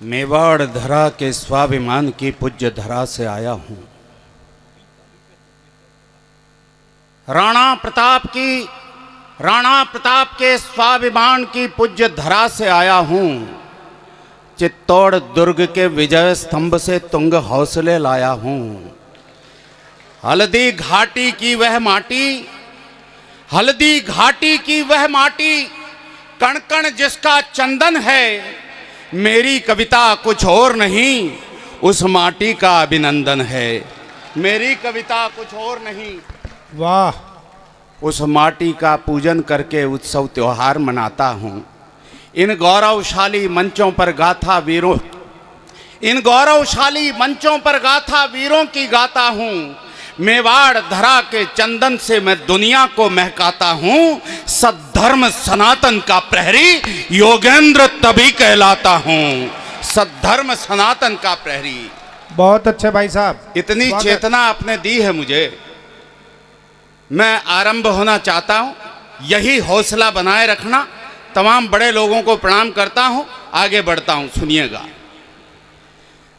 मेवाड़ धरा के स्वाभिमान की पूज्य धरा से आया हूं। राणा प्रताप के स्वाभिमान की पूज्य धरा से आया हूं। चित्तौड़ दुर्ग के विजय स्तंभ से तुंग हौसले लाया हूं। हल्दी घाटी की वह माटी कण कण जिसका चंदन है, मेरी कविता कुछ और नहीं, उस माटी का अभिनंदन है। मेरी कविता कुछ और नहीं, वाह, उस माटी का पूजन करके उत्सव त्योहार मनाता हूं। इन गौरवशाली मंचों पर गाथा वीरों की गाता हूं। मेवाड़ धरा के चंदन से मैं दुनिया को महकाता हूं। सद्धर्म सनातन का प्रहरी योगेंद्र तभी कहलाता हूं। सद्धर्म सनातन का प्रहरी। बहुत अच्छे भाई साहब, इतनी चेतना आपने दी है मुझे। मैं आरंभ होना चाहता हूं, यही हौसला बनाए रखना। तमाम बड़े लोगों को प्रणाम करता हूं, आगे बढ़ता हूं, सुनिएगा।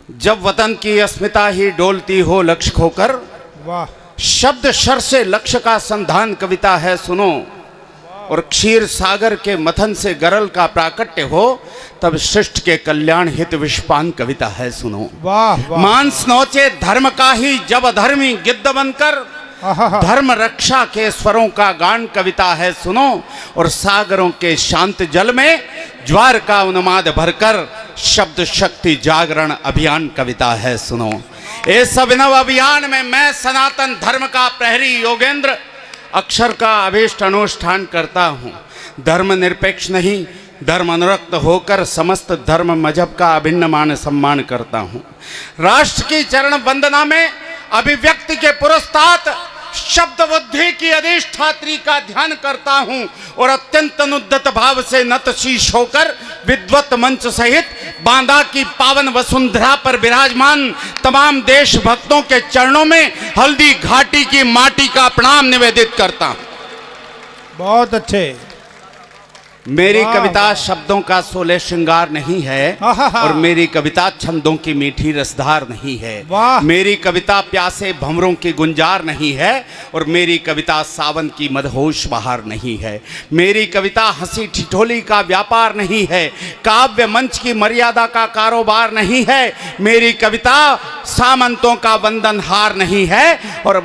जब वतन की अस्मिता ही डोलती हो लक्ष्य खोकर, वाह, शब्द शर से लक्ष्य का संधान कविता है सुनो। और क्षीर सागर के मथन से गरल का प्राकट्य हो, तब शिष्ट के कल्याण हित विषपान कविता है सुनो। वाह, वाह। मांस नोचे धर्म का ही जब अधर्मी गिद्ध बनकर, धर्म रक्षा के स्वरों का गान कविता है सुनो। और सागरों के शांत जल में ज्वार का उन्माद भरकर, शब्द शक्ति जागरण अभियान कविता है सुनो। इस अभिनव अभियान में मैं सनातन धर्म का प्रहरी योगेंद्र अक्षर का अभीष्ट अनुष्ठान करता हूँ। धर्म निरपेक्ष नहीं, धर्म अनुरक्त होकर समस्त धर्म मजहब का अभिन्न मान सम्मान करता हूँ। राष्ट्र की चरण वंदना में अभिव्यक्ति के पुरस्तात शब्द बुद्धि की अधिष्ठात्री का ध्यान करता हूं। और अत्यंत अनुद्दत भाव से नतशीश होकर विद्वत मंच सहित बांदा की पावन वसुंधरा पर विराजमान तमाम देशभक्तों के चरणों में हल्दी घाटी की माटी का प्रणाम निवेदित करता हूं। बहुत अच्छे। मेरी कविता शब्दों का सोले श्रृंगार नहीं है, और मेरी कविता छंदों की मीठी रसधार नहीं है। मेरी कविता प्यासे भंवरों की गुंजार नहीं है, और मेरी कविता सावन की मदहोश बहार नहीं है। मेरी कविता हंसी ठिठोली का व्यापार नहीं है, काव्य मंच की मर्यादा का कारोबार नहीं है। मेरी कविता सामंतों का वंदनहार नहीं है, और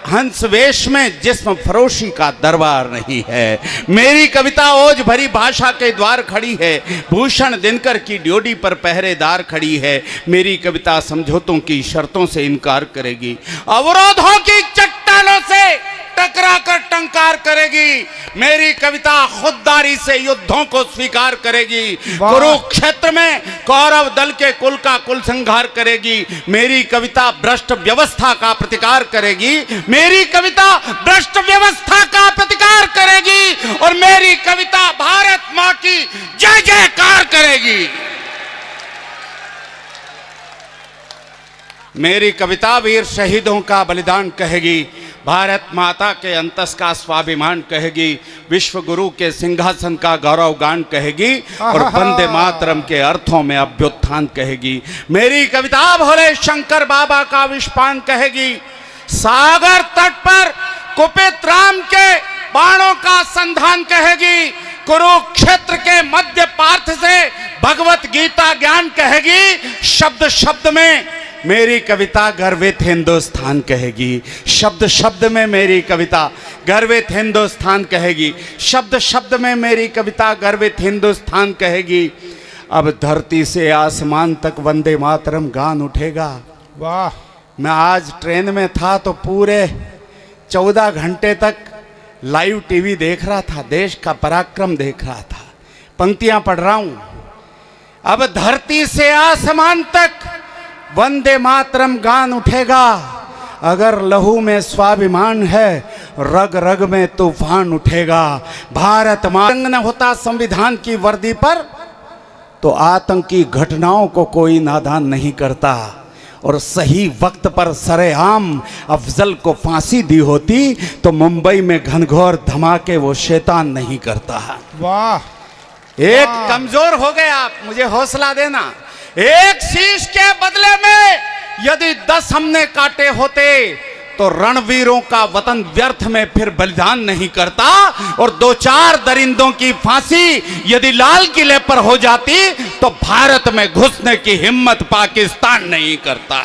हंस वेश में जिस्म फरोशी का दरबार नहीं है। मेरी कविता ओज भरी भाषा के द्वार खड़ी है, भूषण दिनकर की ड्योढ़ी पर पहरेदार खड़ी है। मेरी कविता समझौतों की शर्तों से इनकार करेगी, अवरोधों की चट्टानों से टकरा कर टंकार करेगी। मेरी कविता खुददारी से युद्धों को स्वीकार करेगी। कुरुक्षेत्र में कौरव दल के कुल का कुल संहार करेगी। मेरी कविता भ्रष्ट व्यवस्था का प्रतिकार करेगी। मेरी कविता भ्रष्ट व्यवस्था का प्रतिकार करेगी, और मेरी कविता भारत मां की जय जयकार करेगी। मेरी कविता वीर शहीदों का बलिदान कहेगी, भारत माता के अंतस का स्वाभिमान कहेगी, विश्व गुरु के सिंहासन का गौरव गान कहेगी, और वंदे मातरम के अर्थों में अभ्युत्थान कहेगी। मेरी कविता भोले शंकर बाबा का विषपान कहेगी, सागर तट पर कुपित राम के बाणों का संधान कहेगी, कुरुक्षेत्र के मध्य पार्थ से भगवत गीता ज्ञान कहेगी। शब्द शब्द में मेरी कविता गर्वित हिंदुस्तान कहेगी। शब्द शब्द में मेरी कविता गर्वित हिंदुस्तान कहेगी। शब्द शब्द में मेरी कविता गर्वित हिंदुस्तान कहेगी। अब धरती से आसमान तक वंदे मातरम गान उठेगा। वाह। मैं आज ट्रेन में था तो पूरे 14 घंटे तक लाइव टीवी देख रहा था, देश का पराक्रम देख रहा था, पंक्तियां पढ़ रहा हूं। अब धरती से आसमान तक वंदे मातरम गान उठेगा। अगर लहू में स्वाभिमान है, रग रग में तूफान उठेगा। भारत मां न होता संविधान की वर्दी पर, तो आतंकी घटनाओं को कोई नादान नहीं करता। और सही वक्त पर सरेआम अफजल को फांसी दी होती तो मुंबई में घनघोर धमाके वो शैतान नहीं करता। वाह। एक कमजोर हो गए आप, मुझे हौसला देना। एक शीश के बदले में यदि 10 हमने काटे होते तो रणवीरों का वतन व्यर्थ में फिर बलिदान नहीं करता, और 2-4 दरिंदों की फांसी यदि लाल किले पर हो जाती तो भारत में घुसने की हिम्मत पाकिस्तान नहीं करता।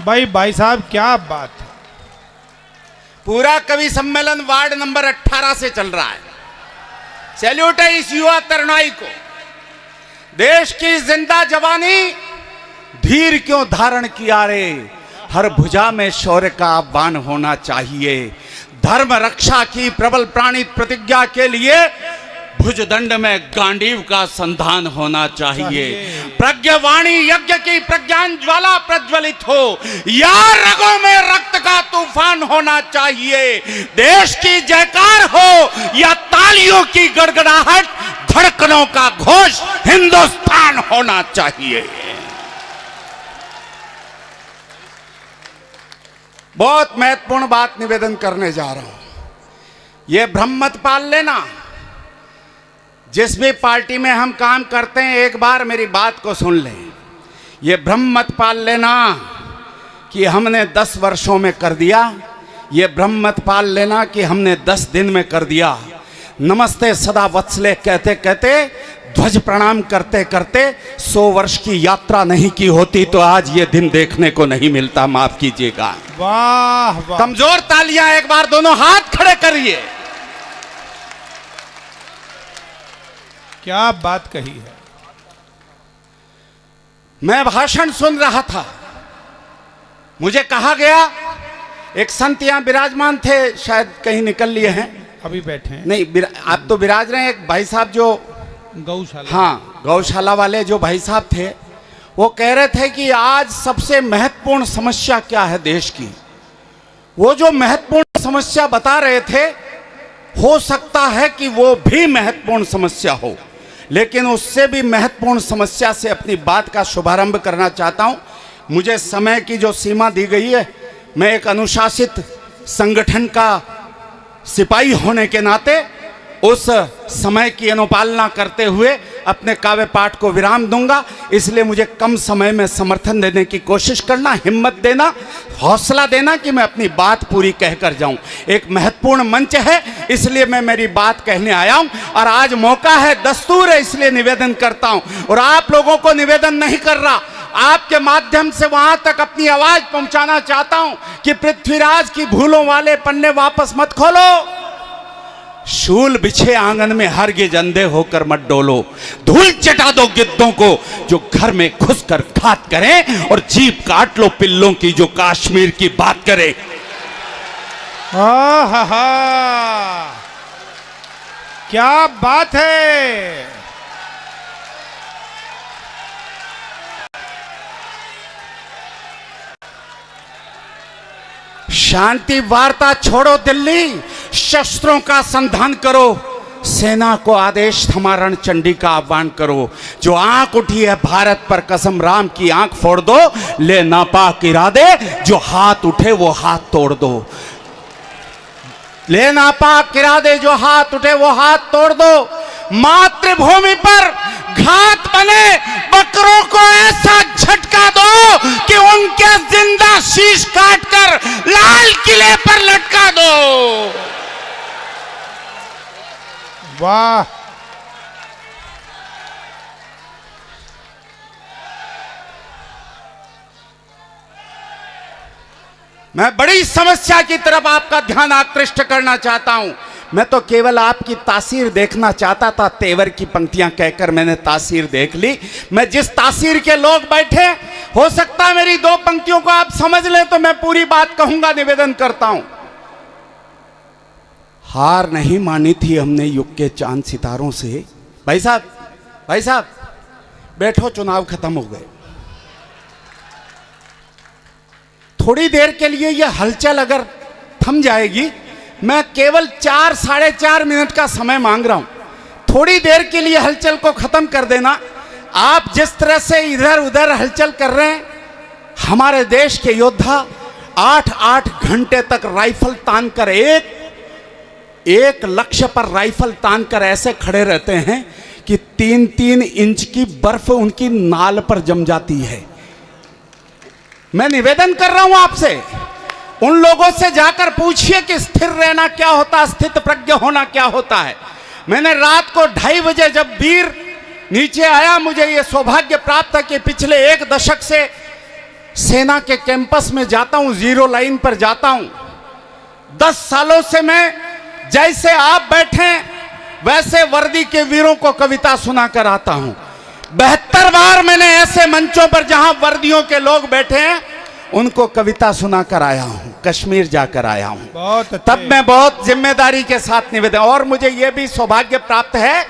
भाई साहब क्या बात है। पूरा कवि सम्मेलन वार्ड नंबर 18 से चल रहा है। सैल्यूट है इस युवा तरुणाई को। देश की जिंदा जवानी धीर क्यों धारण किया रे, हर भुजा में शौर्य का आह्वान होना चाहिए। धर्म रक्षा की प्रबल प्राणित प्रतिज्ञा के लिए भुजदंड में गांडीव का संधान होना चाहिए। प्रज्ञावाणी यज्ञ की प्रज्ञान ज्वाला प्रज्वलित हो, या रगों में रक्त का तूफान होना चाहिए। देश की जयकार हो या तालियों की गड़गड़ाहट, धड़कनों का घोष हिंदुस्तान होना चाहिए। बहुत महत्वपूर्ण बात निवेदन करने जा रहा हूं। यह भ्रम मत पाल लेना। जिस भी पार्टी में हम काम करते हैं, एक बार मेरी बात को सुन लें। यह भ्रम मत पाल लेना कि हमने 10 वर्षों में कर दिया। यह भ्रम मत पाल लेना कि हमने 10 दिन में कर दिया। नमस्ते सदा वत्सले कहते कहते, ध्वज प्रणाम करते करते 100 वर्ष की यात्रा नहीं की होती तो आज ये दिन देखने को नहीं मिलता। माफ कीजिएगा। वाह वाह। कमजोर तालियां एक बार दोनों हाथ खड़े करिए। क्या बात कही है। मैं भाषण सुन रहा था, मुझे कहा गया, एक संत यहां विराजमान थे, शायद कहीं निकल लिए हैं, अभी बैठे हैं। नहीं आप तो विराज रहे हैं। एक भाई साहब जो गौशाला, हाँ गौशाला वाले जो भाई साहब थे, वो कह रहे थे कि आज सबसे महत्वपूर्ण समस्या क्या है देश की। वो जो महत्वपूर्ण समस्या बता रहे थे, हो सकता है कि वो भी महत्वपूर्ण समस्या हो, लेकिन उससे भी महत्वपूर्ण समस्या से अपनी बात का शुभारंभ करना चाहता हूं। मुझे समय की जो सीमा दी गई है, मैं एक अनुशासित संगठन का सिपाही होने के नाते उस समय की अनुपालना करते हुए अपने काव्य पाठ को विराम दूंगा। इसलिए मुझे कम समय में समर्थन देने की कोशिश करना, हिम्मत देना, हौसला देना कि मैं अपनी बात पूरी कहकर जाऊं। एक महत्वपूर्ण मंच है, इसलिए मैं मेरी बात कहने आया हूं, और आज मौका है, दस्तूर है, इसलिए निवेदन करता हूं। और आप लोगों को निवेदन नहीं कर रहा, आपके माध्यम से वहां तक अपनी आवाज पहुंचाना चाहता हूं कि पृथ्वीराज की भूलों वाले पन्ने वापस मत खोलो। शूल बिछे आंगन में हरगिज अंधे होकर मत डोलो। धूल चटा दो गिद्धों को जो घर में घुसकर घात करें, और जीभ काट लो पिल्लों की जो कश्मीर की बात करे। आहा, क्या बात है। शांति वार्ता छोड़ो दिल्ली, शस्त्रों का संधान करो। सेना को आदेश थमा रणचंडी का आह्वान करो। जो आंख उठी है भारत पर, कसम राम की आंख फोड़ दो। ले नापाक इरादे, जो हाथ उठे वो हाथ तोड़ दो। ले नापाक इरादे, जो हाथ उठे वो हाथ तोड़ दो। मातृभूमि पर घात बने बकरों को ऐसा झटका दो कि उनके जिंदा शीश काटकर लाल किले पर लटका दो। वाह। मैं बड़ी समस्या की तरफ आपका ध्यान आकृष्ट करना चाहता हूं। मैं तो केवल आपकी तासीर देखना चाहता था। तेवर की पंक्तियां कहकर मैंने तासीर देख ली। मैं जिस तासीर के लोग बैठे, हो सकता है मेरी 2 पंक्तियों को आप समझ लें तो मैं पूरी बात कहूंगा। निवेदन करता हूं। हार नहीं मानी थी हमने युग के चांद सितारों से। भाई साहब बैठो, चुनाव खत्म हो गए। थोड़ी देर के लिए यह हलचल अगर थम जाएगी, मैं केवल 4-4.5 मिनट का समय मांग रहा हूं। थोड़ी देर के लिए हलचल को खत्म कर देना। आप जिस तरह से इधर उधर हलचल कर रहे हैं, हमारे देश के योद्धा 8-8 घंटे तक राइफल तान कर एक लक्ष्य पर राइफल तान कर ऐसे खड़े रहते हैं कि 3-3 इंच की बर्फ उनकी नाल पर जम जाती है। मैं निवेदन कर रहा हूं आपसे, उन लोगों से जाकर पूछिए कि स्थिर रहना क्या होता है, स्थित प्रज्ञ होना क्या होता है। मैंने रात को 2:30 बजे जब वीर नीचे आया, मुझे यह सौभाग्य प्राप्त है कि पिछले 1 दशक से सेना के कैंपस में जाता हूं, जीरो लाइन पर जाता हूं। 10 सालों से मैं जैसे आप बैठे वैसे वर्दी के वीरों को कविता सुनाकर आता हूं। 72 बार मैंने ऐसे मंचों पर जहां वर्दियों के लोग बैठे हैं उनको कविता सुनाकर आया हूं, कश्मीर जाकर आया हूं। बहुत तब मैं बहुत जिम्मेदारी के साथ निवेदन, और मुझे यह भी सौभाग्य प्राप्त है,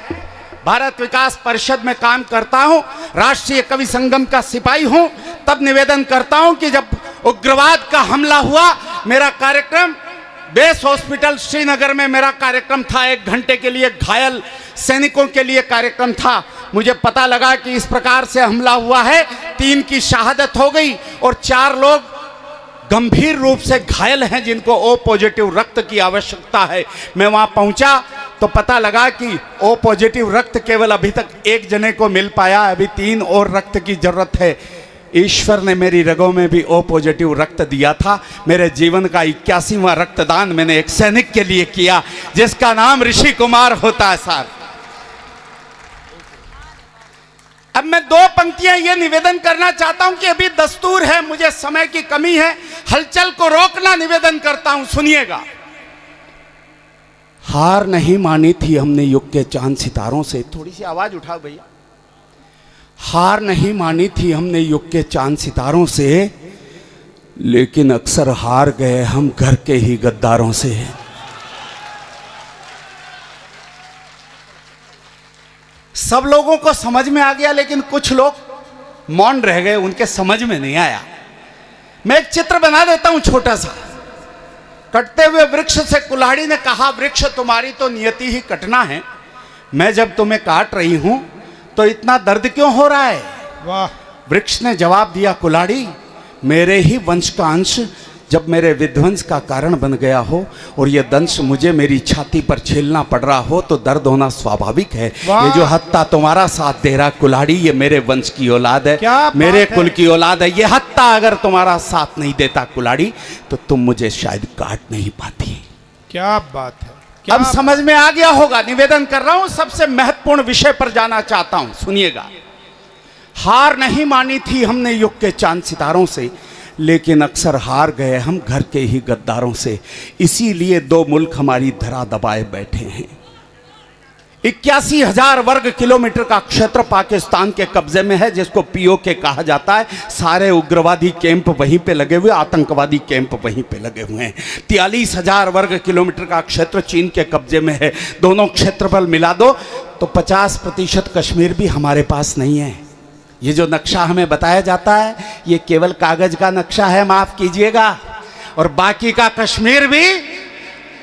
भारत विकास परिषद में काम करता हूं, राष्ट्रीय कवि संगम का सिपाही हूं। तब निवेदन करता हूं कि जब उग्रवाद का हमला हुआ, मेरा कार्यक्रम बेस हॉस्पिटल श्रीनगर में मेरा कार्यक्रम था, 1 घंटे के लिए घायल सैनिकों के लिए कार्यक्रम था। मुझे पता लगा कि इस प्रकार से हमला हुआ है, 3 की शहादत हो गई और 4 लोग गंभीर रूप से घायल हैं जिनको ओ पॉजिटिव रक्त की आवश्यकता है। मैं वहां पहुंचा तो पता लगा कि ओ पॉजिटिव रक्त केवल अभी तक 1 जने को मिल पाया, अभी 3 और रक्त की जरूरत है। ईश्वर ने मेरी रगों में भी ओ पॉजिटिव रक्त दिया था। मेरे जीवन का 81वां रक्तदान मैंने एक सैनिक के लिए किया जिसका नाम ऋषि कुमार होता है साहब। अब मैं 2 पंक्तियां ये निवेदन करना चाहता हूं कि अभी दस्तूर है, मुझे समय की कमी है, हलचल को रोकना निवेदन करता हूं, सुनिएगा। हार नहीं मानी थी हमने युग के चांद सितारों से, थोड़ी सी आवाज उठाओ भैया। हार नहीं मानी थी हमने युग के चांद सितारों से, लेकिन अक्सर हार गए हम घर के ही गद्दारों से। सब लोगों को समझ में आ गया, लेकिन कुछ लोग मौन रह गए, उनके समझ में नहीं आया। मैं एक चित्र बना देता हूं छोटा सा। कटते हुए वृक्ष से कुल्हाड़ी ने कहा, वृक्ष तुम्हारी तो नियति ही कटना है, मैं जब तुम्हें काट रही हूं तो इतना दर्द क्यों हो रहा है। वाह। वृक्ष ने जवाब दिया, कुल्हाड़ी मेरे ही वंश का अंश जब मेरे विध्वंस का कारण बन गया हो और यह दंश मुझे मेरी छाती पर झेलना पड़ रहा हो तो दर्द होना स्वाभाविक है। ये जो हत्ता तुम्हारा साथ दे रहा कुल्हाड़ी, ये मेरे वंश की औलाद है, मेरे कुल की औलाद है। ये हत्ता अगर तुम्हारा साथ नहीं देता कुल्हाड़ी तो तुम मुझे शायद काट नहीं पाती। क्या बात है। अब समझ में आ गया होगा। निवेदन कर रहा हूं, सबसे महत्वपूर्ण विषय पर जाना चाहता हूं, सुनिएगा। हार नहीं मानी थी हमने युग के चांद सितारों से, लेकिन अक्सर हार गए हम घर के ही गद्दारों से। इसीलिए 2 मुल्क हमारी धरा दबाए बैठे हैं। 81,000 वर्ग किलोमीटर का क्षेत्र पाकिस्तान के कब्जे में है, जिसको पीओके कहा जाता है। सारे उग्रवादी कैंप वहीं पे लगे हुए, आतंकवादी कैंप वहीं पे लगे हुए हैं। 43,000 वर्ग किलोमीटर का क्षेत्र चीन के कब्जे में है। दोनों क्षेत्रफल मिला दो तो 50% कश्मीर भी हमारे पास नहीं है। ये जो नक्शा हमें बताया जाता है ये केवल कागज का नक्शा है, माफ कीजिएगा, और बाकी का कश्मीर भी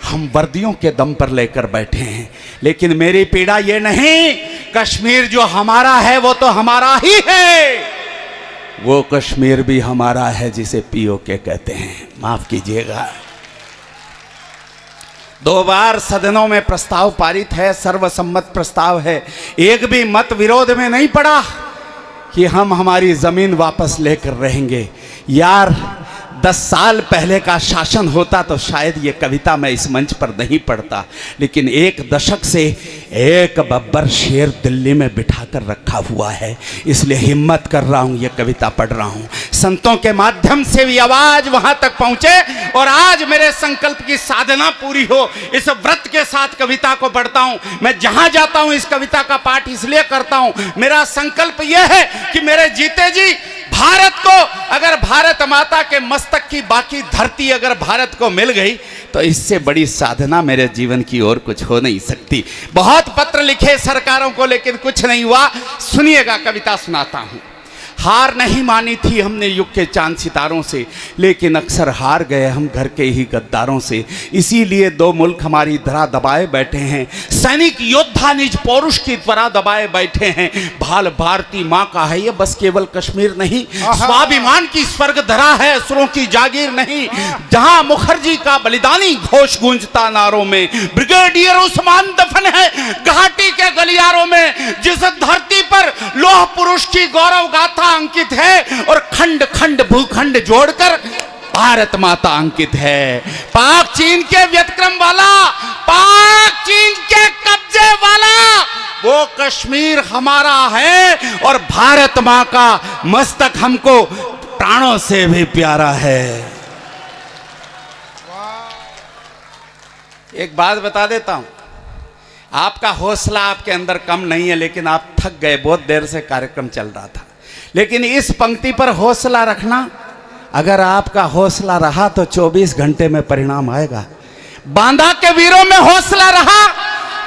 हम वर्दियों के दम पर लेकर बैठे हैं। लेकिन मेरी पीड़ा ये नहीं, कश्मीर जो हमारा है वो तो हमारा ही है, वो कश्मीर भी हमारा है जिसे पीओके कहते हैं, माफ कीजिएगा। 2 बार सदनों में प्रस्ताव पारित है, सर्वसम्मत प्रस्ताव है, एक भी मत विरोध में नहीं पड़ा कि हम हमारी जमीन वापस लेकर रहेंगे। यार 10 साल पहले का शासन होता तो शायद ये कविता मैं इस मंच पर नहीं पढ़ता, लेकिन 1 दशक से एक बब्बर शेर दिल्ली में बिठाकर रखा हुआ है, इसलिए हिम्मत कर रहा हूँ, ये कविता पढ़ रहा हूँ। संतों के माध्यम से भी आवाज वहां तक पहुंचे और आज मेरे संकल्प की साधना पूरी हो, इस व्रत के साथ कविता को पढ़ता हूँ। मैं जहां जाता हूँ इस कविता का पाठ इसलिए करता हूँ, मेरा संकल्प यह है कि मेरे जीते जी भारत को, अगर भारत माता के मस्तक की बाकी धरती अगर भारत को मिल गई तो इससे बड़ी साधना मेरे जीवन की और कुछ हो नहीं सकती। बहुत पत्र लिखे सरकारों को लेकिन कुछ नहीं हुआ। सुनिएगा, कविता सुनाता हूं। हार नहीं मानी थी हमने युग के चांद सितारों से, लेकिन अक्सर हार गए हम घर के ही गद्दारों से। इसीलिए दो मुल्क हमारी धरा दबाए बैठे हैं, सैनिक योद्धा निज पौरुष की त्वरा दबाए बैठे हैं। भाल भारती माँ का है ये बस केवल कश्मीर नहीं, स्वाभिमान की स्वर्ग धरा है असुरों की जागीर नहीं। जहां मुखर्जी का बलिदानी घोष गूंजता नारों में, ब्रिगेडियर उस्मान दफन है घाटी के गलियारों में। जिस धरती पर लोह पुरुष की गौरव गाथा अंकित है और खंड खंड भूखंड जोड़कर भारत माता अंकित है। पाक चीन के व्यतिक्रम वाला, पाक चीन के कब्जे वाला वो कश्मीर हमारा है और भारत मां का मस्तक हमको प्राणों से भी प्यारा है। एक बात बता देता हूं, आपका हौसला आपके अंदर कम नहीं है, लेकिन आप थक गए, बहुत देर से कार्यक्रम चल रहा था। लेकिन इस पंक्ति पर हौसला रखना, अगर आपका हौसला रहा तो 24 घंटे में परिणाम आएगा। बांदा के वीरों में हौसला रहा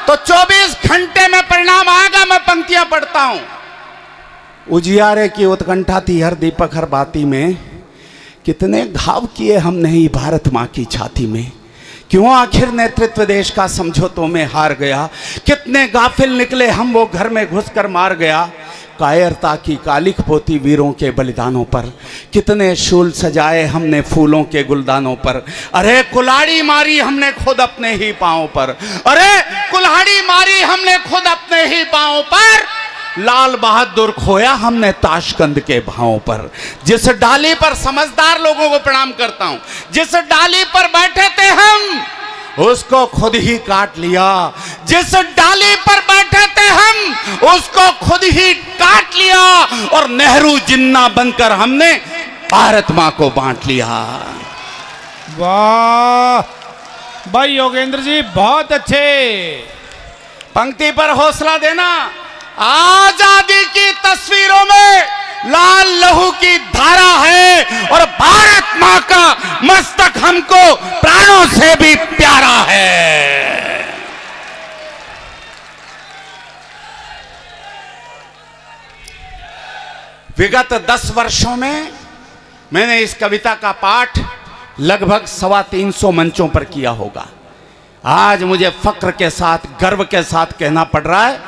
तो 24 घंटे में परिणाम आएगा। मैं पंक्तियां पढ़ता हूं। उजियारे की उत्कंठा थी हर दीपक हर बाती में, कितने घाव किए हमने ही भारत मां की छाती में। क्यों आखिर नेतृत्व देश का समझौतों में हार गया, कितने गाफिल निकले हम वो घर में घुसकर मार गया। कायरता की कालिख पोती वीरों के बलिदानों पर, कितने शूल सजाए हमने फूलों के गुलदानों पर। अरे कुल्हाड़ी मारी हमने खुद अपने ही पांव पर, अरे कुल्हाड़ी मारी हमने खुद अपने ही पांव पर। लाल बहादुर खोया हमने ताशकंद के भावों पर। जिस डाली पर, समझदार लोगों को प्रणाम करता हूं, जिस डाली पर बैठे थे हम उसको खुद ही काट लिया। जिस डाली पर बैठे थे हम उसको खुद ही काट लिया और नेहरू जिन्ना बनकर हमने भारत मां को बांट लिया। वाह भाई योगेंद्र जी, बहुत अच्छे। पंक्ति पर हौसला देना। आजादी की तस्वीरों में लाल लहू की धारा है और भारत मां का मस्तक हमको प्राणों से भी प्यारा है। विगत 10 वर्षों में मैंने इस कविता का पाठ लगभग 325 मंचों पर किया होगा। आज मुझे फक्र के साथ, गर्व के साथ कहना पड़ रहा है,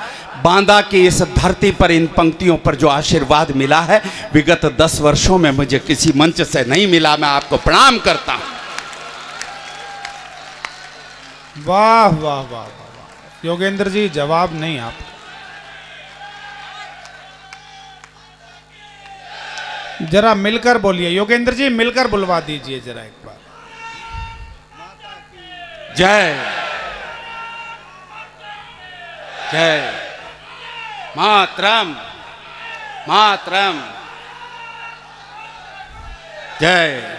बांदा की इस धरती पर इन पंक्तियों पर जो आशीर्वाद मिला है विगत 10 वर्षों में मुझे किसी मंच से नहीं मिला। मैं आपको प्रणाम करता हूं। वाह वाह वाह वाह योगेंद्र जी, जवाब नहीं आप। जरा मिलकर बोलिए योगेंद्र जी, मिलकर बुलवा दीजिए जरा एक बार। जय जय मातरम, मातरम, जय।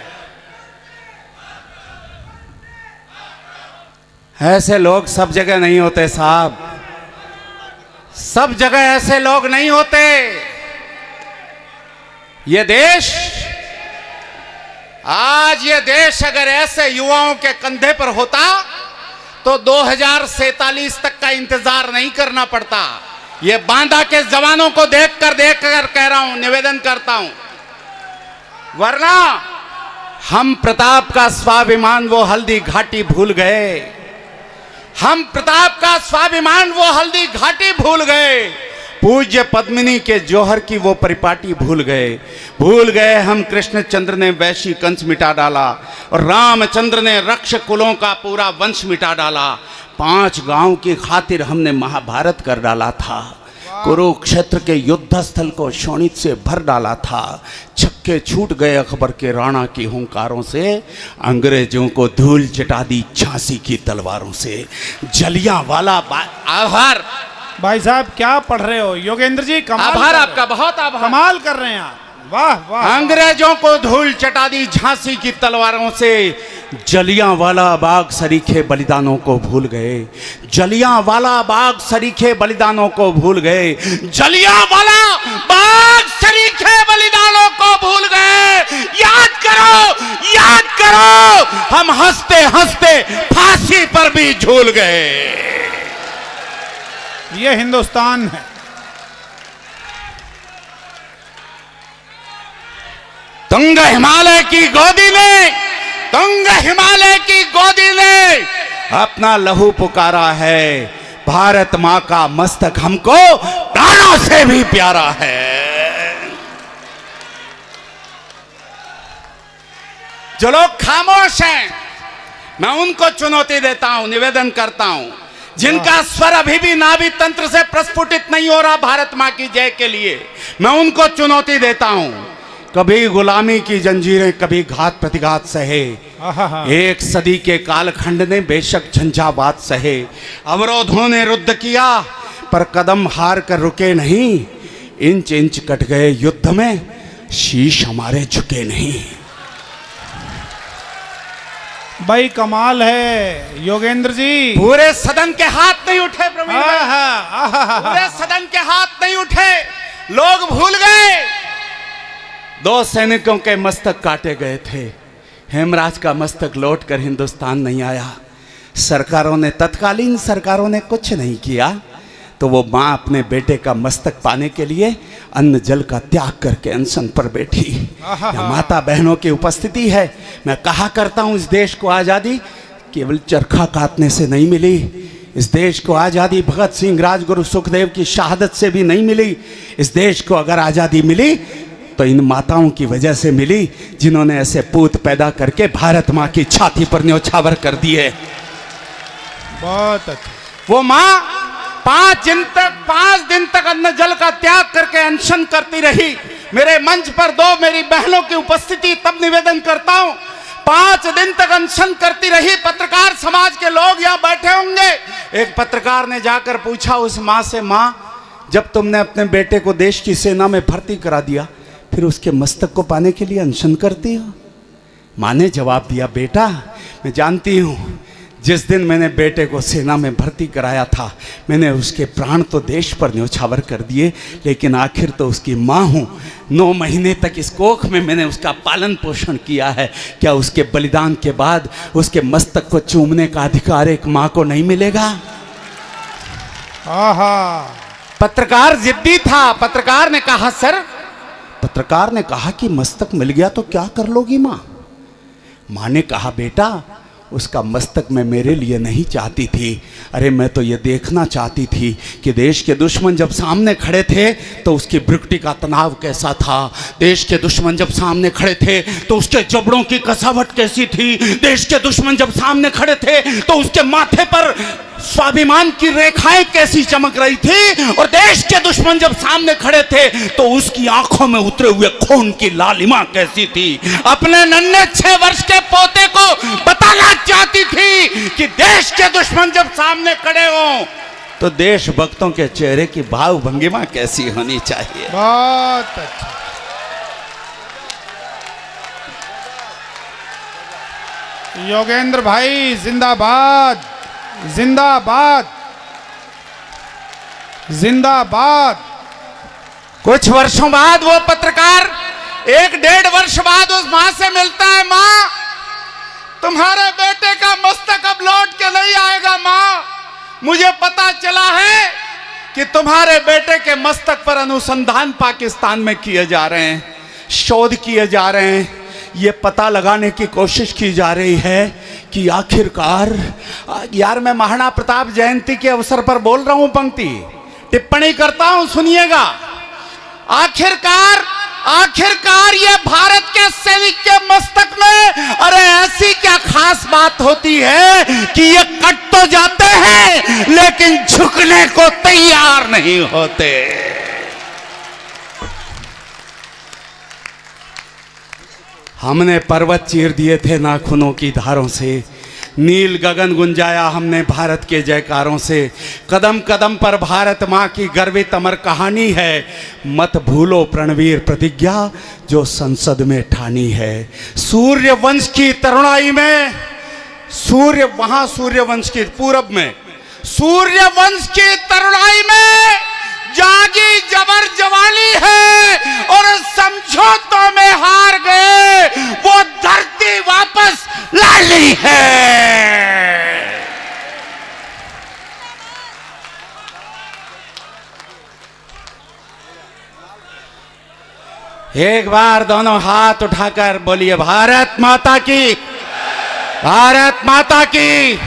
ऐसे लोग सब जगह नहीं होते साहब, सब जगह ऐसे लोग नहीं होते। ये देश, आज ये देश अगर ऐसे युवाओं के कंधे पर होता तो 2047 तक का इंतजार नहीं करना पड़ता। ये बांदा के जवानों को देखकर कह रहा हूं, निवेदन करता हूं, वरना हम प्रताप का स्वाभिमान वो हल्दी घाटी भूल गए। हम प्रताप का स्वाभिमान वो हल्दी घाटी भूल गए। पूज्य पद्मिनी के जौहर की वो परिपाटी भूल गए हम। कृष्णचंद्र ने वैशी कंस मिटा डाला और रामचंद्र ने रक्ष कुलों का पूरा वंश मिटा डाला। 5 गांव की खातिर हमने महाभारत कर डाला था। कुरुक्षेत्र के युद्ध स्थल को शोणित से भर डाला था। छक्के छूट गए अकबर के राणा की हुंकारों से। अंग्रेजों को धूल चटा दी झांसी की तलवारों से। जलियांवाला आभार भाई साहब, क्या पढ़ रहे हो योगेंद्र जी? कमाल, आभार आपका, बहुत आभार, कमाल कर रहे हैं आप। वाह वाह। अंग्रेजों को धूल चटा दी झांसी की तलवारों से। जलियांवाला बाग सरीखे बलिदानों को भूल गए। जलियांवाला बाग सरीखे बलिदानों को भूल गए। जलियांवाला बाग सरीखे बलिदानों को भूल गए। याद करो, याद करो, हम हंसते हंसते फांसी पर भी झूल गए। ये हिंदुस्तान है। तुंग हिमालय की गोदी ने, तुंग हिमालय की गोदी ने अपना लहू पुकारा है। भारत मां का मस्तक हमको प्राणों से भी प्यारा है। जो लोग खामोश हैं, मैं उनको चुनौती देता हूं, निवेदन करता हूं, जिनका स्वर अभी भी नाभि तंत्र से प्रस्फुटित नहीं हो रहा भारत मां की जय के लिए, मैं उनको चुनौती देता हूं। कभी गुलामी की जंजीरें, कभी घात प्रतिघात सहे, एक सदी के कालखंड ने बेशक झंझावात सहे, अवरोधों ने रुद्ध किया पर कदम हार कर रुके नहीं, इंच इंच कट गए युद्ध में, शीश हमारे झुके नहीं। भाई कमाल है योगेंद्र जी। पूरे सदन के हाथ नहीं उठे प्रवीण भाई, पूरे सदन के हाथ नहीं उठे, लोग भूल गए 2 सैनिकों के मस्तक काटे गए थे। हेमराज का मस्तक लौटकर हिंदुस्तान नहीं आया। सरकारों ने, तत्कालीन सरकारों ने कुछ नहीं किया, तो वो माँ अपने बेटे का मस्तक पाने के लिए अन्न जल का त्याग करके अनशन पर बैठी। माता बहनों की उपस्थिति है। मैं कहा करता हूँ, इस देश को आज़ादी केवल चरखा काटने से नहीं मिली, इस देश को आज़ादी भगत सिंह, राजगुरु सुखदेव की शहादत से भी नहीं मिली। इस देश को अगर आज़ादी मिली तो इन माताओं की वजह से मिली, जिन्होंने ऐसे पूत पैदा करके भारत माँ की छाती पर न्योछावर कर दिए। बहुत अच्छा। वो माँ 5 दिन तक अन्न जल का त्याग करके अनशन करती रही। मेरे मंच पर 2 मेरी बहनों की उपस्थिति, तब निवेदन करता हूं, 5 दिन तक अनशन करती रही। पत्रकार समाज के लोग यहां बैठे होंगे। एक पत्रकार ने जाकर पूछा उस माँ से, माँ जब तुमने अपने बेटे को देश की सेना में भर्ती करा दिया, फिर उसके मस्तक को पाने के लिए अनशन करती हो? माँ ने जवाब दिया, बेटा मैं जानती हूँ, जिस दिन मैंने बेटे को सेना में भर्ती कराया था, मैंने उसके प्राण तो देश पर न्योछावर कर दिए, लेकिन आखिर तो उसकी माँ हूँ। 9 महीने तक इस कोख में मैंने उसका पालन पोषण किया है। क्या उसके बलिदान के बाद उसके मस्तक को चूमने का अधिकार एक माँ को नहीं मिलेगा? पत्रकार जिद्दी था। पत्रकार ने कहा, सर, पत्रकार ने कहा कि मस्तक मिल गया तो क्या कर लोगी माँ? माँ ने कहा, बेटा उसका मस्तक मैं मेरे लिए नहीं चाहती थी। अरे मैं तो ये देखना चाहती थी कि देश के दुश्मन जब सामने खड़े थे तो उसकी भ्रुकुटी का तनाव कैसा था, देश के दुश्मन जब सामने खड़े थे तो उसके जबड़ों की कसावट कैसी थी, देश के दुश्मन जब सामने खड़े थे तो उसके माथे पर स्वाभिमान की रेखाएं कैसी चमक रही थी, और देश के दुश्मन जब सामने खड़े थे तो उसकी आंखों में उतरे हुए खून की लालिमा कैसी थी। अपने नन्हे 6 वर्ष के पोते को बताना चाहती थी कि देश के दुश्मन जब सामने खड़े हों तो देशभक्तों के चेहरे की भाव भंगिमा कैसी होनी चाहिए। बहुत अच्छा। योगेंद्र भाई जिंदाबाद, जिंदाबाद, जिंदाबाद। कुछ वर्षों बाद वो पत्रकार 1-1.5 वर्ष बाद उस मां से मिलता है, मां तुम्हारे बेटे का मस्तक अब लौट के नहीं आएगा मां, मुझे पता चला है कि तुम्हारे बेटे के मस्तक पर अनुसंधान पाकिस्तान में किए जा रहे हैं, शोध किए जा रहे हैं, ये पता लगाने की कोशिश की जा रही है कि आखिरकार, यार मैं महाराणा प्रताप जयंती के अवसर पर बोल रहा हूं, पंक्ति टिप्पणी करता हूं, सुनिएगा। आखिरकार ये भारत के सैनिक के मस्तक में अरे ऐसी क्या खास बात होती है कि ये कट तो जाते हैं लेकिन झुकने को तैयार नहीं होते। हमने पर्वत चीर दिए थे नाखूनों की धारों से, नील गगन गुंजाया हमने भारत के जयकारों से, कदम कदम पर भारत माँ की गर्वित अमर कहानी है, मत भूलो प्रणवीर प्रतिज्ञा जो संसद में ठानी है। सूर्य वंश की तरुणाई में, वहां सूर्य वंश की पूरब में, सूर्य वंश की तरुणाई में जागी जबर जवानी है और समझौतों में हार गए वो धरती वापस लाली है। एक बार दोनों हाथ उठाकर बोलिए भारत माता की, भारत माता की।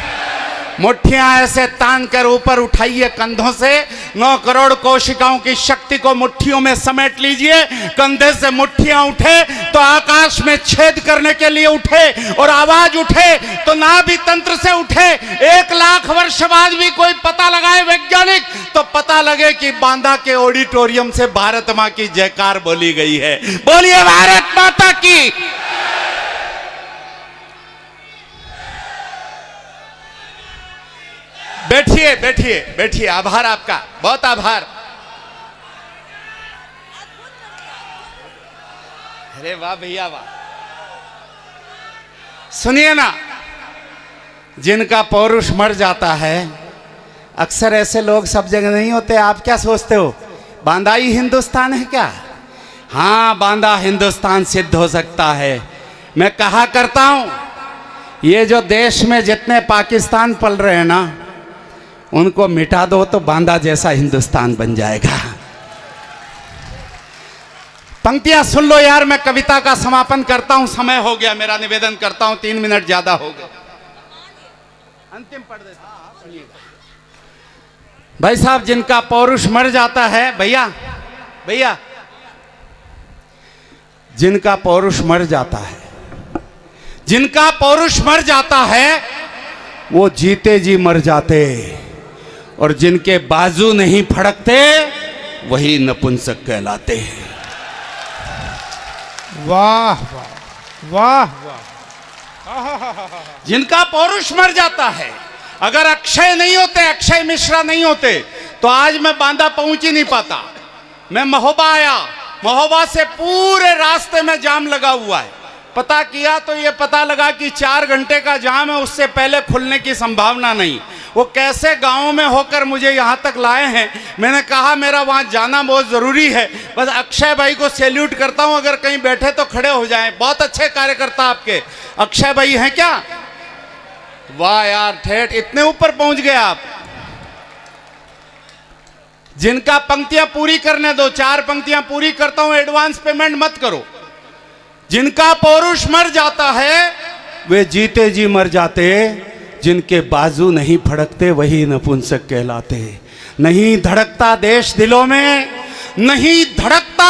मुट्ठियां ऐसे तान कर ऊपर उठाइए कंधों से। 9 करोड़ कोशिकाओं की शक्ति को मुट्ठियों में समेट लीजिए। कंधे से मुट्ठियां उठे तो आकाश में छेद करने के लिए उठे, और आवाज उठे तो नाभि तंत्र से उठे। 1 लाख वर्ष बाद भी कोई पता लगाए वैज्ञानिक, तो पता लगे कि बांदा के ऑडिटोरियम से भारत मां की जयकार बोली गई है। बोलिए भारत माता की। बैठिए बैठिए बैठिए, आभार आपका, बहुत आभार। अरे वाह भैया वाह। सुनिए ना, जिनका पौरुष मर जाता है, अक्सर ऐसे लोग सब जगह नहीं होते। आप क्या सोचते हो बांदा ही हिंदुस्तान है क्या? हाँ, बांदा हिंदुस्तान सिद्ध हो सकता है। मैं कहा करता हूं, ये जो देश में जितने पाकिस्तान पल रहे हैं ना, उनको मिटा दो तो बांदा जैसा हिंदुस्तान बन जाएगा। पंक्तियां सुन लो यार, मैं कविता का समापन करता हूं। समय हो गया, मेरा निवेदन करता हूं, 3 मिनट ज्यादा हो गए। अंतिम पढ़ देता हूं, सुनिएगा भाई साहब। जिनका पौरुष मर जाता है, भैया भैया, जिनका पौरुष मर जाता है, जिनका पौरुष मर जाता है, वो जीते जी मर जाते, और जिनके बाजू नहीं फड़कते वही नपुंसक कहलाते हैं। वाह वाह वाह वाह। जिनका पौरुष मर जाता है, अगर अक्षय नहीं होते, अक्षय मिश्रा नहीं होते, तो आज मैं बांदा पहुंच ही नहीं पाता। मैं महोबा आया, महोबा से पूरे रास्ते में जाम लगा हुआ है। पता किया तो ये पता लगा कि 4 घंटे का जाम है, उससे पहले खुलने की संभावना नहीं। वो कैसे गांव में होकर मुझे यहाँ तक लाए हैं। मैंने कहा मेरा वहाँ जाना बहुत ज़रूरी है। बस अक्षय भाई को सैल्यूट करता हूँ, अगर कहीं बैठे तो खड़े हो जाएं। बहुत अच्छे कार्यकर्ता आपके। अक्षय भाई हैं क्या? वाह यार, ठेठ इतने ऊपर पहुँच गए आप। जिनका पंक्तियां पूरी करने दो, 4 पंक्तियां पूरी करता हूं, एडवांस पेमेंट मत करो। जिनका पौरुष मर जाता है, वे जीते जी मर जाते, जिनके बाजू नहीं फड़कते वही नपुंसक कहलाते। नहीं धड़कता देश दिलों में, नहीं धड़कता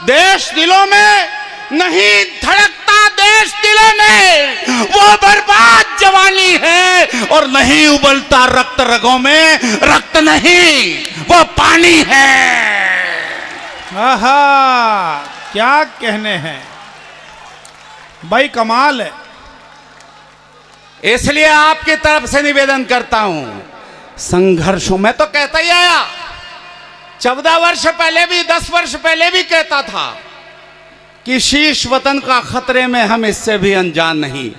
देश दिलों में, नहीं धड़कता देश दिलों में, वो बर्बाद जवानी है। और नहीं उबलता रक्त रगों में, रक्त नहीं वो पानी है। आहा, क्या कहने हैं भाई, कमाल है। इसलिए आपकी तरफ से निवेदन करता हूं, संघर्षों में तो कहता ही आया, 14 वर्ष पहले भी, 10 वर्ष पहले भी कहता था कि शीश वतन का खतरे में, हम इससे भी अनजान नहीं।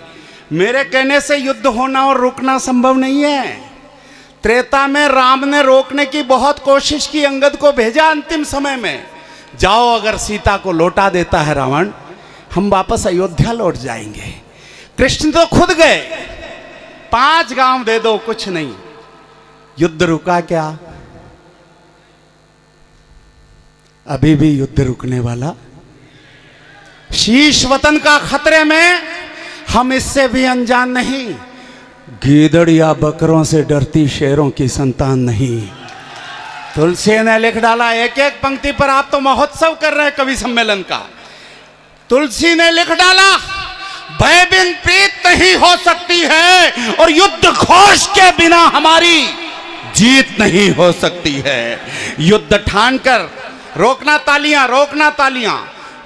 मेरे कहने से युद्ध होना और रुकना संभव नहीं है। त्रेता में राम ने रोकने की बहुत कोशिश की, अंगद को भेजा अंतिम समय में, जाओ अगर सीता को लौटा देता है रावण, हम वापस अयोध्या लौट जाएंगे। कृष्ण तो खुद गए, 5 गांव दे दो, कुछ नहीं। युद्ध रुका क्या? अभी भी युद्ध रुकने वाला? शीश वतन का खतरे में, हम इससे भी अनजान नहीं। गीदड़ या बकरों से डरती शेरों की संतान नहीं। तुलसी ने लिख डाला, एक एक पंक्ति पर आप तो महोत्सव कर रहे हैं कवि सम्मेलन का। तुलसी ने लिख डाला, भय बिन प्रीत नहीं हो सकती है, और युद्ध घोष के बिना हमारी जीत नहीं हो सकती है। युद्ध ठान कर, रोकना तालियां, रोकना तालियां,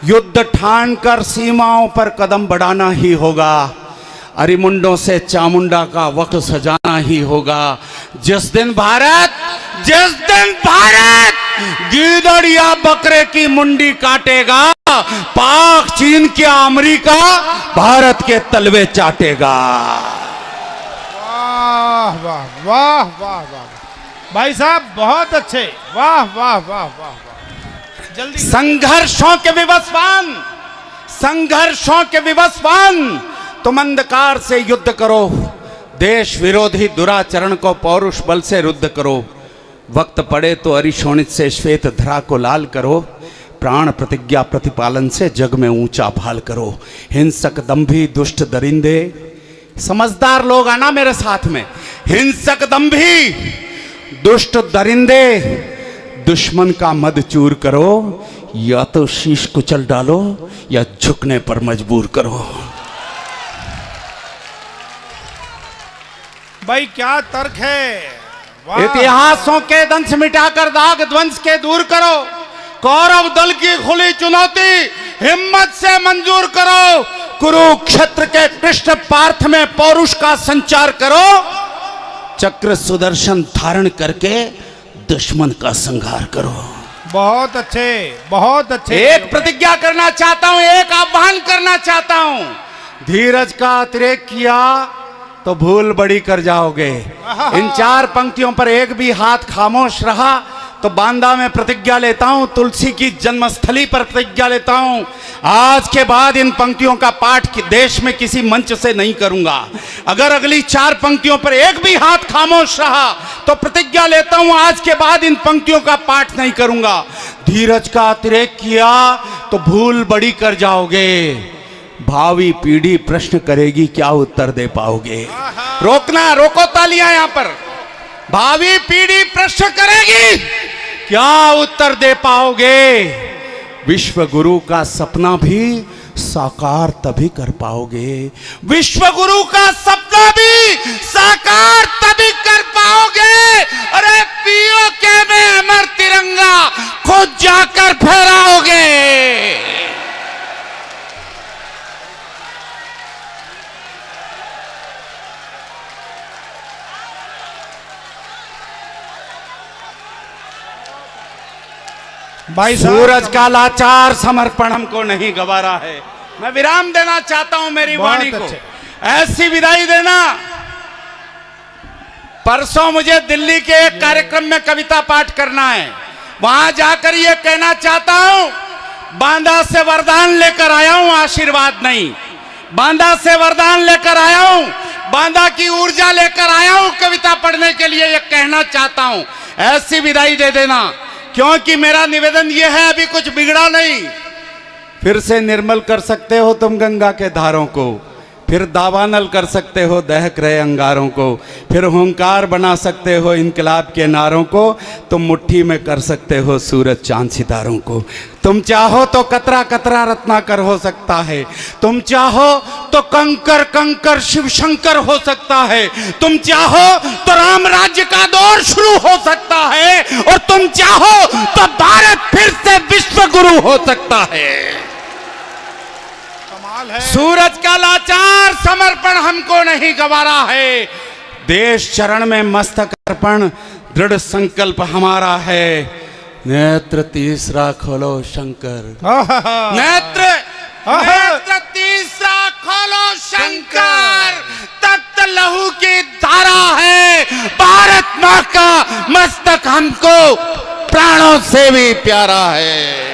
युद्ध ठान कर सीमाओं पर कदम बढ़ाना ही होगा। अरिमुंडों से चामुंडा का वक्त सजाना ही होगा। जिस दिन भारत गीदड़ या बकरे की मुंडी काटेगा, पाक चीन के अमेरिका भारत के तलवे चाटेगा। वाह वाह वाह वाह वाह भाई साहब, बहुत अच्छे, वाह वाह वाह वाह वाह। जल्दी संघर्षों के विवस्वान, संघर्षों के विवस्वान, तुम अंधकार से युद्ध करो, देश विरोधी दुराचरण को पौरुष बल से रुद्ध करो। वक्त पड़े तो अरिशोणित से श्वेत धरा को लाल करो, प्राण प्रतिज्ञा प्रतिपालन से जग में ऊंचा भाल करो। हिंसक दंभी दुष्ट दरिंदे, समझदार लोग आना मेरे साथ में। हिंसक दंभी दुष्ट दरिंदे, दुश्मन का मद चूर करो, या तो शीश कुचल डालो या झुकने पर मजबूर करो। भाई क्या तर्क है। वाह। इतिहासों के दंश मिटाकर दाग ध्वंस के दूर करो। कौरव दल की खुली चुनौती हिम्मत से मंजूर करो। कुरुक्षेत्र के कृष्ण पार्थ में पौरुष का संचार करो। चक्र सुदर्शन धारण करके दुश्मन का संहार करो। बहुत अच्छे, बहुत अच्छे। एक प्रतिज्ञा करना चाहता हूं, एक आह्वान करना चाहता हूं। धीरज का अतिरेक किया तो भूल बड़ी कर जाओगे। इन 4 पंक्तियों पर एक भी हाथ खामोश रहा तो बांदा में प्रतिज्ञा लेता हूं, तुलसी की जन्मस्थली पर प्रतिज्ञा लेता हूं, आज के बाद इन पंक्तियों का पाठ देश में किसी मंच से नहीं करूंगा। अगर अगली 4 पंक्तियों पर एक भी हाथ खामोश रहा तो प्रतिज्ञा लेता हूं, आज के बाद इन पंक्तियों का पाठ नहीं करूंगा। धीरज का अतिरेक किया तो भूल बड़ी कर जाओगे। भावी पीढ़ी प्रश्न करेगी, क्या उत्तर दे पाओगे। रोकना, रोको तालियां यहां पर। भावी पीढ़ी प्रश्न करेगी, क्या उत्तर दे पाओगे। विश्व गुरु का सपना भी साकार तभी कर पाओगे। विश्व गुरु का सपना भी साकार तभी कर पाओगे। अरे पीओके में अमर तिरंगा खुद जाकर फहराओगे। भाई सूरज का लाचार समर्पण हमको नहीं गवारा है। मैं विराम देना चाहता हूं मेरी वाणी को। ऐसी विदाई देना। परसों मुझे दिल्ली के एक कार्यक्रम में कविता पाठ करना है। वहां जाकर ये कहना चाहता हूं, बांदा से वरदान लेकर आया हूं, आशीर्वाद नहीं। बांदा से वरदान लेकर आया हूं, बांदा की ऊर्जा लेकर आया हूं कविता पढ़ने के लिए, ये कहना चाहता हूं। ऐसी विदाई दे देना, क्योंकि मेरा निवेदन यह है, अभी कुछ बिगड़ा नहीं। फिर से निर्मल कर सकते हो तुम गंगा के धारों को, फिर दावानल कर सकते हो दहक रहे अंगारों को, फिर हुंकार बना सकते हो इनकलाब के नारों को, तुम मुट्ठी में कर सकते हो सूरज चांद सितारों को। तुम चाहो तो कतरा कतरा रत्नाकर हो सकता है, तुम चाहो तो कंकर कंकर शिव शंकर हो सकता है, तुम चाहो तो राम राज्य का दौर शुरू हो सकता है, और तुम चाहो तो भारत फिर से विश्व गुरु हो सकता है। सूरज का लाचार समर्पण हमको नहीं गवारा है। देश चरण में मस्तक अर्पण दृढ़ संकल्प हमारा है। नेत्र तीसरा खोलो शंकर, नेत्र नेत्र तीसरा खोलो शंकर। तख्त लहू की धारा है, भारत माँ का मस्तक हमको प्राणों से भी प्यारा है।